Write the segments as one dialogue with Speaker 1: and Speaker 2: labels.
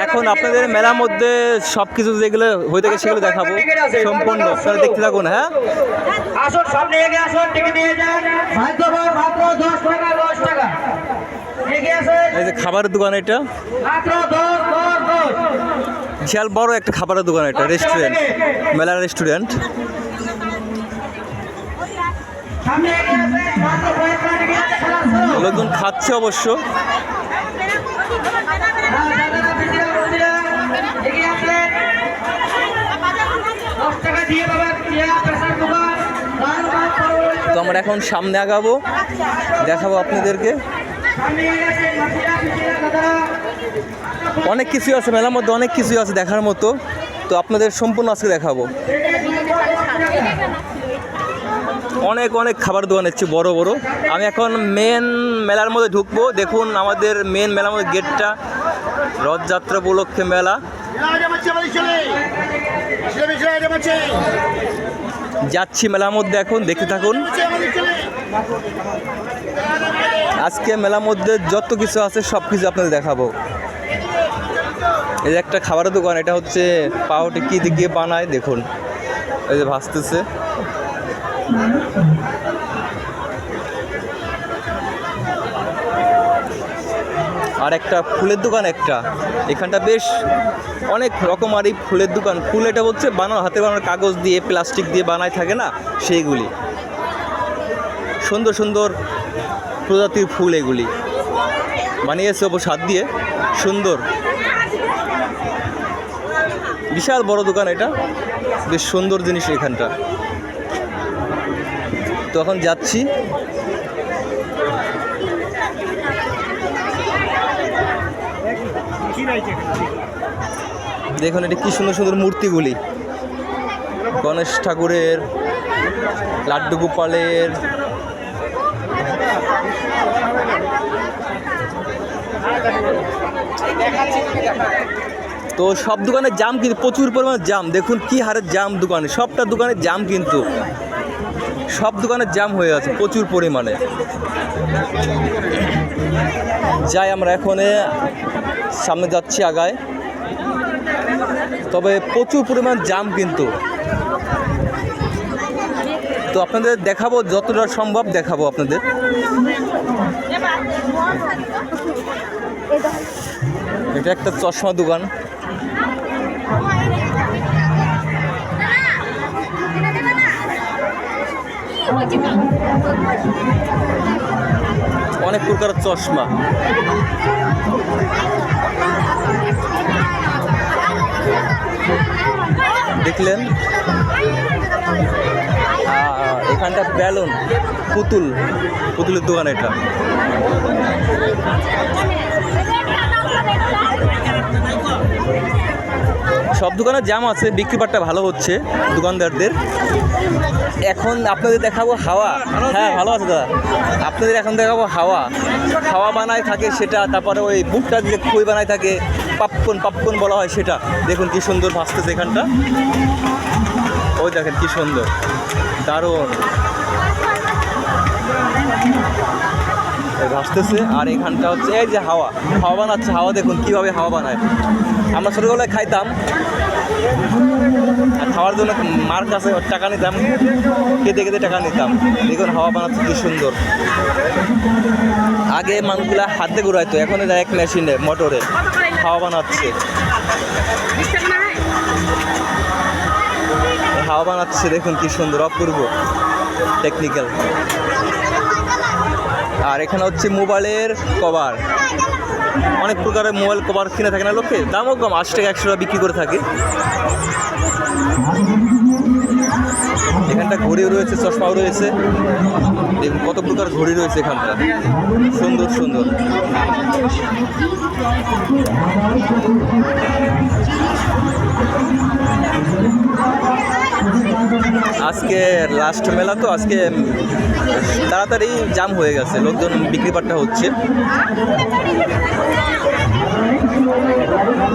Speaker 1: এখন আপনাদের মেলার মধ্যে সবকিছু যেগুলো হয়ে থাকে সেগুলো দেখাবো সম্পূর্ণ, আপনারা দেখতে থাকুন। হ্যাঁ,
Speaker 2: আসুন সামনে এগিয়ে আসুন, টিকিট নিয়ে যান। মাত্র 10 টাকা, 10 টাকা। এগিয়ে আসুন।
Speaker 1: এই যে খাবারের দোকান, এটা
Speaker 2: মাত্র 10।
Speaker 1: বিশাল বড় একটা খাবারের দোকান, এটা রেস্টুরেন্ট, মেলার রেস্টুরেন্ট।
Speaker 2: সামনে এগিয়ে আসুন, মাত্র 5 টাকা টিকিট খালাস।
Speaker 1: লোকজন খাচ্ছে অবশ্য।
Speaker 2: এগিয়ে আসুন। 10 টাকা দিয়ে পাবেন চেয়ার, পেশার দোকান, ডাল ভাত, পরোটা।
Speaker 1: তো আমরা এখন সামনে আগাবো, দেখাবো আপনাদেরকে।
Speaker 2: সামনে এগিয়ে আসুন, মাছিরা, পিছিরা, দাদারা।
Speaker 1: অনেক কিছু আছে মেলার মধ্যে, অনেক কিছু আছে দেখার মতো। তো আপনাদের সম্পূর্ণ আজকে দেখাবো। অনেক অনেক খাবার দোকান হচ্ছে বড় বড়। আমি এখন মেন মেলার মধ্যে ঢুকবো। দেখুন আমাদের মেন মেলার মধ্যে গেটটা, রথযাত্রা উপলক্ষে মেলা। যাচ্ছি মেলার মধ্যে, এখন দেখতে থাকুন। আজকে মেলার মধ্যে যত কিছু আছে সব কিছু আপনাদের দেখাবো। এই যে একটা খাবারের দোকান, এটা হচ্ছে পাউটি কি দিয়ে বানায় দেখুন, এই যে ভাসতেছে। আর একটা ফুলের দোকান, একটা এখানটা বেশ অনেক রকমারই ফুলের দোকান। ফুল এটা হচ্ছে বানানো, হাতে বানানো, কাগজ দিয়ে প্লাস্টিক দিয়ে বানায় থাকে না, সেইগুলি সুন্দর সুন্দর প্রজাতির ফুল এগুলি বানিয়েছে অবশ্য হাত দিয়ে, সুন্দর। বিশাল বড় দোকান, এটা বেশ সুন্দর জিনিস এখানটা। তো এখন যাচ্ছি। দেখুন এটা কি সুন্দর সুন্দর মূর্তিগুলি, গণেশ ঠাকুরের, লাড্ডু গোপালের। তো সব দোকানের জাম, কিন্তু প্রচুর পরিমাণে জাম। দেখুন কি হারে জাম দোকানে, সবটা দোকানের জাম, কিন্তু সব দোকানের জাম হয়ে আছে প্রচুর পরিমাণে। যাই আমরা এখন সামনে যাচ্ছি আগায়, তবে প্রচুর পরিমাণ জাম কিন্তু। তো আপনাদের দেখাবো, যতটা সম্ভব দেখাবো আপনাদের। এটা একটা চশমা দোকান, অনেক প্রকারের চশমা। দেখলেন এখানটা বেলুন, পুতুলের দোকান এটা। সব দোকানে জাম আছে, বিক্রি বাট্টা ভালো হচ্ছে দোকানদারদের। এখন আপনাদের দেখাবো হাওয়া। হ্যাঁ ভালো আছে দাদা। আপনাদের এখন দেখাবো হাওয়া বানায় থাকে সেটা, তারপরে ওই বুকটা দিয়ে খই বানায় থাকে, পাপকন বলা হয় সেটা। দেখুন কি সুন্দর ভাসতেছে এখানটা, ওই দেখেন কি সুন্দর, দারুণ ভাসতেছে। আর এখানটা হচ্ছে এই যে হাওয়া বানাচ্ছে, হাওয়া দেখুন কীভাবে হাওয়া বানায়। আমরা ছোটোবেলায় খাইতাম, আর খাওয়ার জন্য মার কাছে টাকা নিতাম, কেটে টাকা নিতাম। দেখুন হাওয়া বানাচ্ছে কি সুন্দর। আগে মানুষগুলা হাতে ঘুরাইতো, এখন এক মেশিনে, মোটরে হাওয়া বানাচ্ছে। হাওয়া বানাচ্ছে দেখুন কি সুন্দর, অপূর্ব টেকনিক্যাল। আর এখানে হচ্ছে মোবাইলের কভার, অনেক প্রকারের মোবাইল কভার কিনে থাকে না লোকে, দামও কম, 80 টাকা 100 টাকা বিক্রি করে থাকে। এখানটা ঘড়িও রয়েছে, চশমাও রয়েছে, দেখুন কত প্রকার ঘড়ি রয়েছে এখানটা, সুন্দর সুন্দর। আজকে লাস্ট মেলা তো, আজকে তাড়াতাড়ি জাম হয়ে গেছে, লোকজন বিক্রি বাট্টা হচ্ছে।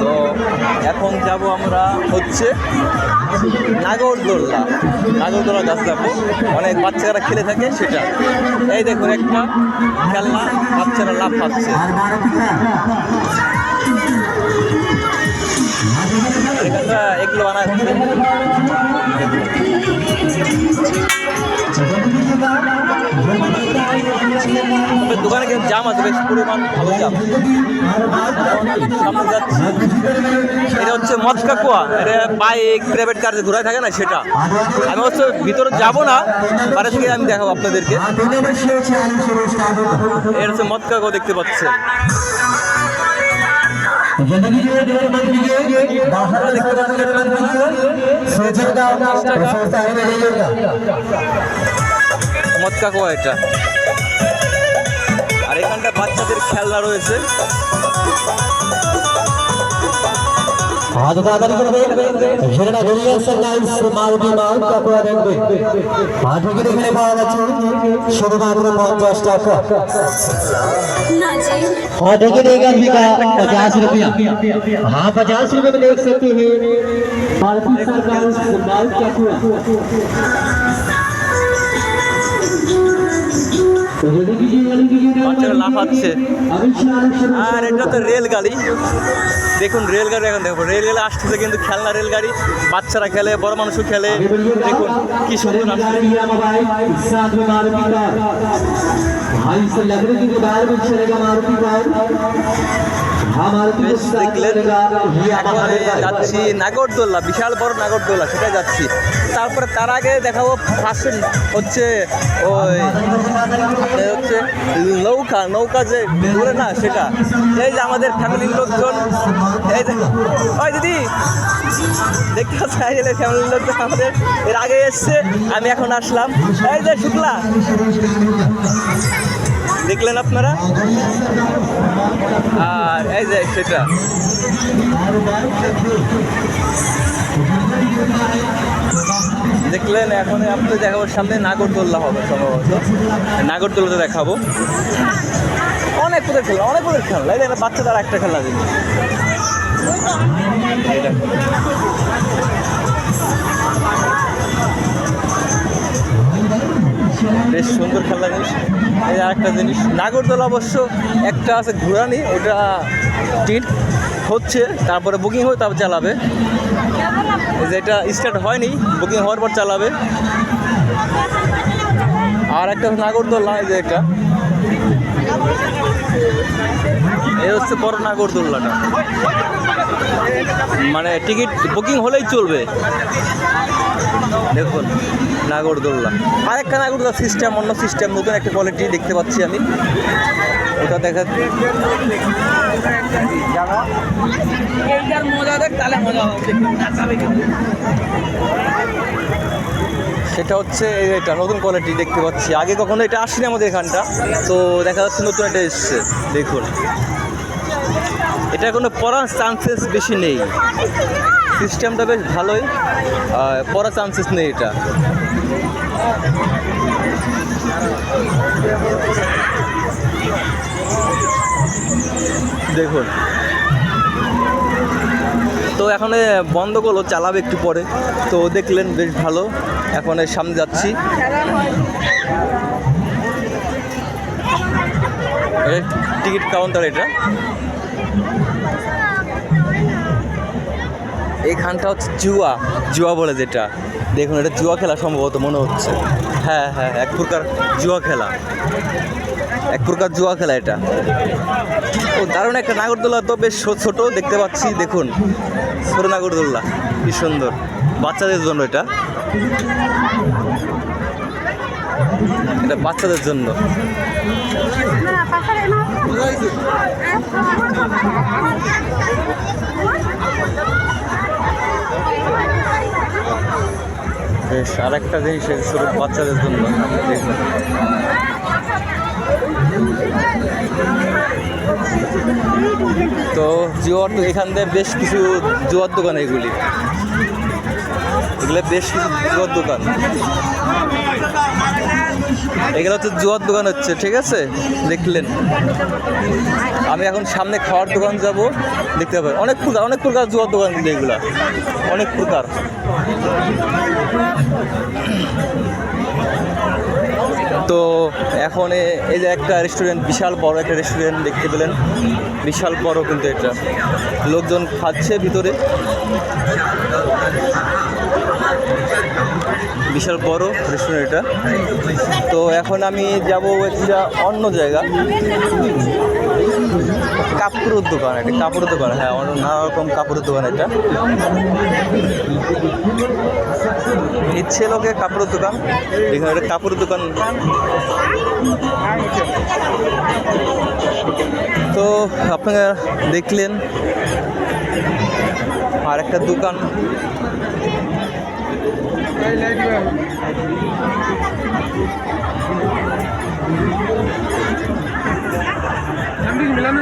Speaker 1: তো এখন যাব আমরা হচ্ছে নাগরদোলা গাছ যাবো, অনেক বাচ্চারা খেলে থাকে সেটা। এই দেখুন একটা খেলনা, বাচ্চারা লাফ খাচ্ছে। এখানটা এগুলো বানাচ্ছে। তবে দোকানে কিন্তু জাম আছে, বেশ পরিমাণ ভালো জাম। সামনে যাচ্ছি, এটা হচ্ছে মদকা কুয়া, এটা বাইক প্রাইভেট কার ঘোরায় থাকে না সেটা। আমি হচ্ছে ভিতরে যাবো না, বাইরে থেকে আমি দেখাবো আপনাদেরকে। এটা হচ্ছে মদকা কুয়া দেখতে পাচ্ছেন। মদকা কুয়া এটা। আর এখানটা বাচ্চাদের খেলনা রয়েছে।
Speaker 3: হাত দাদারি করবে সেটা ঘুরিয়ে সার্ভিস মারুতি মাউন্ট কাকুয়া দেখবে আজকে এখানে পাওয়া যাচ্ছে শুধুমাত্র 50 টাকা और देखिए देगा बिका 50 रुपया। हाँ 50 रुपये में देख सकते हैं मारुति सरकार माउंट काकुआ।
Speaker 1: বাচ্চারা লাফাচ্ছে। আর এটা তো রেলগাড়ি, দেখুন রেলগাড়ি। এখন দেখো রেলগাড়ি আসতেছে, কিন্তু খেলনা রেলগাড়ি, বাচ্চারা খেলে, বড় মানুষও খেলে। দেখুন কি সুন্দর আসছে। যাচ্ছি নাগরদোল্লা, বিশাল বড় নাগরদোল্লা, সেটা যাচ্ছি। তারপরে তার আগে দেখাবো ফার্স্ট হচ্ছে ওই হচ্ছে নৌকা, নৌকা যে ঘুরে না সেটা। এই যে আমাদের ফ্যামিলির লোকজন, এই যে ওই দিদি দেখতে পাচ্ছি, ফ্যামিলির লোকজন আমাদের এর আগে এসছে, আমি এখন আসলাম। এই যে শুক্লা দেখলেন আপনারা। আর এই যে সেটা দেখলেন। এখন আপনি দেখাবো সামনে নাগরদোল্লা হবে সম্ভবত, নাগরদোল্লাতে দেখাবো। অনেক প্রকার খেলা, অনেক প্রকার খেলা। এই দেখেন বাচ্চাদের একটা খেলা দিন, বেশ সুন্দর খেলা জিনিস। এই আরেকটা জিনিস নাগরদোলা, অবশ্য একটা আছে ঘোরানি, ওটা টিট হচ্ছে, তারপরে বুকিং হয়ে তারপর চালাবে। এই যে এটা স্টার্ট হয়নি, বুকিং হওয়ার পর চালাবে। আর একটা নাগরদোলা, এই যে এটা, এই হচ্ছে বড় নাগরদোল্লাটা, মানে টিকিট বুকিং হলেই চলবে। দেখুন নাগরদোল্লা। আরেকটা নাগরদোল্লা সিস্টেম, অন্য সিস্টেম, নতুন একটা কোয়ালিটি দেখতে পাচ্ছি আমি। ওটা দেখা সেটা হচ্ছে এটা নতুন কোয়ালিটি দেখতে পাচ্ছি। আগে কখনো এটা আসেনি আমাদের এখানটা, তো দেখা যাচ্ছে নতুন একটা এসছে। দেখুন এটা কোনো পড়ার চান্সেস বেশি নেই, সিস্টেমটা বেশ ভালোই, পড়ার চান্সেস নেই এটা। দেখুন তো এখন বন্ধ করলো, চালাবে একটু পরে। তো দেখলেন বেশ ভালো। এখন এর সামনে যাচ্ছি, টিকিট কাউন্টার এটা। এইখানটা হচ্ছে জুয়া, জুয়া বলে যেটা। দেখুন এটা জুয়া খেলা সম্ভবত মনে হচ্ছে। হ্যাঁ হ্যাঁ, এক প্রকার জুয়া খেলা, এক প্রকার জুয়া খেলা এটা। ও দারুণ একটা নাগরদোল্লা, তো বেশ ছোট দেখতে পাচ্ছি। দেখুন ছোট নাগরদোল্লা, কি সুন্দর, বাচ্চাদের জন্য এটা, এটা বাচ্চাদের জন্য। বেশ আরেকটা জিনিস ছোট বাচ্চাদের জন্য। দেখুন তো জুয়ার, তো এখান থেকে বেশ কিছু জুয়ার দোকান, এগুলো বেশ কিছু জুয়ার দোকান। এগুলো হচ্ছে জুয়ার দোকান হচ্ছে, ঠিক আছে দেখলেন। আমি এখন সামনে খাওয়ার দোকান যাব, দেখতে পাবেন অনেক প্রকার জুয়ার দোকান, কিন্তু এগুলা অনেক প্রকার। তো এখন এই যে একটা রেস্টুরেন্ট, বিশাল বড় একটা রেস্টুরেন্ট দেখতে পেলেন, বিশাল বড় কিন্তু এটা, লোকজন খাচ্ছে ভিতরে, বিশাল বড় রেস্টুরেন্ট এটা। তো এখন আমি যাব একটা অন্য জায়গা, কাপড়ের দোকান, একটা কাপড়ের দোকান, হ্যাঁ নানা রকম কাপড়ের দোকান এটা, ইচ্ছে লোকে কাপড়ের দোকান, এখানে একটা কাপড়ের দোকান। তো আপনারা দেখলেন আর একটা দোকান,
Speaker 4: মিলানো